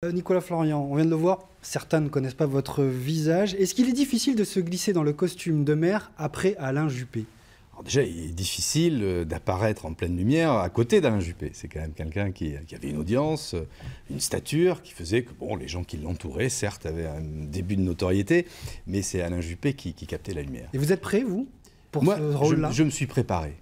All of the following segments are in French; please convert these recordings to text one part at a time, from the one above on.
Nicolas Florian, on vient de le voir, certains ne connaissent pas votre visage. Est-ce qu'il est difficile de se glisser dans le costume de maire après Alain Juppé? Alors déjà, il est difficile d'apparaître en pleine lumière à côté d'Alain Juppé. C'est quand même quelqu'un qui avait une audience, une stature, qui faisait que bon, les gens qui l'entouraient, certes, avaient un début de notoriété, mais c'est Alain Juppé qui captait la lumière. Et vous êtes prêt, vous, pour Moi, ce rôle-là? je me suis préparé.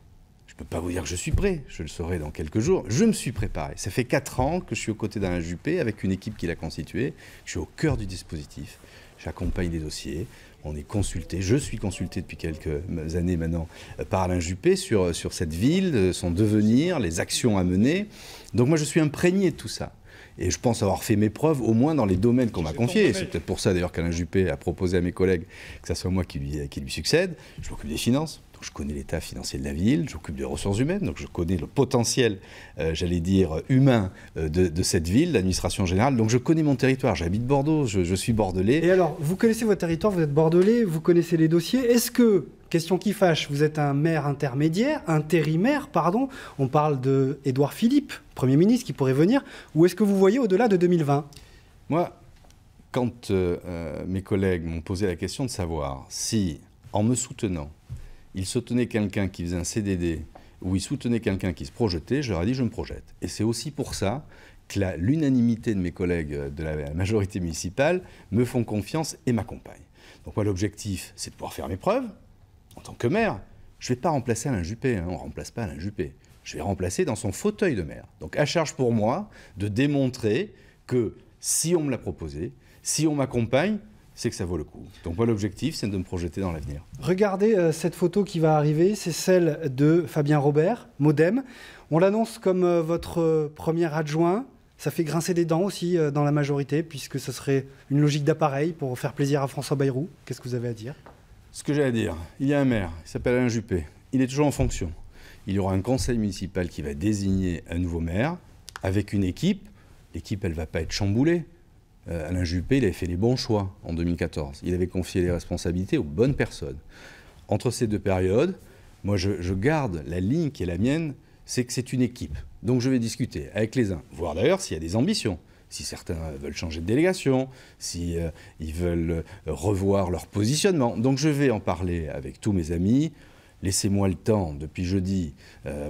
Je ne peux pas vous dire que je suis prêt, je le saurai dans quelques jours. Je me suis préparé. Ça fait 4 ans que je suis aux côtés d'Alain Juppé avec une équipe qu'il a constituée. Je suis au cœur du dispositif. J'accompagne les dossiers. On est consulté, je suis consulté depuis quelques années maintenant par Alain Juppé sur cette ville, son devenir, les actions à mener. Donc moi je suis imprégné de tout ça. Et je pense avoir fait mes preuves, au moins dans les domaines qu'on m'a confiés. C'est peut-être pour ça d'ailleurs qu'Alain Juppé a proposé à mes collègues que ce soit moi qui lui succède. Je m'occupe des finances, donc je connais l'état financier de la ville, j'occupe des ressources humaines, donc je connais le potentiel, j'allais dire, humain de cette ville, l'administration générale. Donc je connais mon territoire, j'habite Bordeaux, je suis bordelais. Et alors, vous connaissez votre territoire, vous êtes bordelais, vous connaissez les dossiers. Est-ce que, question qui fâche, vous êtes un maire intérimaire, pardon, on parle de Édouard Philippe, Premier ministre, qui pourrait venir, ou est-ce que vous voyez au-delà de 2020? Moi, quand mes collègues m'ont posé la question de savoir si, en me soutenant, ils soutenaient quelqu'un qui faisait un CDD ou ils soutenaient quelqu'un qui se projetait, je leur ai dit je me projette. Et c'est aussi pour ça que l'unanimité de mes collègues de la majorité municipale me font confiance et m'accompagnent. Donc moi, l'objectif, c'est de pouvoir faire mes preuves. En tant que maire, je ne vais pas remplacer Alain Juppé, hein, on ne remplace pas Alain Juppé. Je vais remplacer dans son fauteuil de maire. Donc à charge pour moi de démontrer que si on me l'a proposé, si on m'accompagne, c'est que ça vaut le coup. Donc moi l'objectif, c'est de me projeter dans l'avenir. Regardez cette photo qui va arriver, c'est celle de Fabien Robert, Modem. On l'annonce comme votre premier adjoint. Ça fait grincer des dents aussi dans la majorité, puisque ce serait une logique d'appareil pour faire plaisir à François Bayrou. Qu'est-ce que vous avez à dire? Ce que j'ai à dire, il y a un maire, il s'appelle Alain Juppé. Il est toujours en fonction. Il y aura un conseil municipal qui va désigner un nouveau maire avec une équipe. L'équipe, elle ne va pas être chamboulée. Alain Juppé, il avait fait les bons choix en 2014. Il avait confié les responsabilités aux bonnes personnes. Entre ces deux périodes, moi, je garde la ligne qui est la mienne, c'est que c'est une équipe. Donc je vais discuter avec les uns, voir d'ailleurs s'il y a des ambitions. Si certains veulent changer de délégation, si ils veulent revoir leur positionnement. Donc je vais en parler avec tous mes amis. Laissez-moi le temps, depuis jeudi,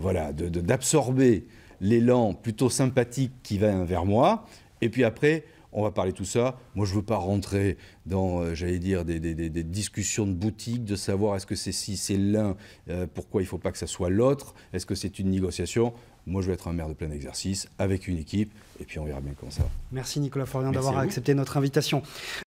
voilà, d'absorber l'élan plutôt sympathique qui va vers moi. Et puis après, on va parler tout ça. Moi, je ne veux pas rentrer dans, j'allais dire, des discussions de boutique, de savoir est-ce que c'est si c'est l'un, pourquoi il ne faut pas que ça soit l'autre, est-ce que c'est une négociation. Moi, je vais être un maire de plein exercice avec une équipe, et puis on verra bien comment ça va. Merci Nicolas Florian d'avoir accepté notre invitation.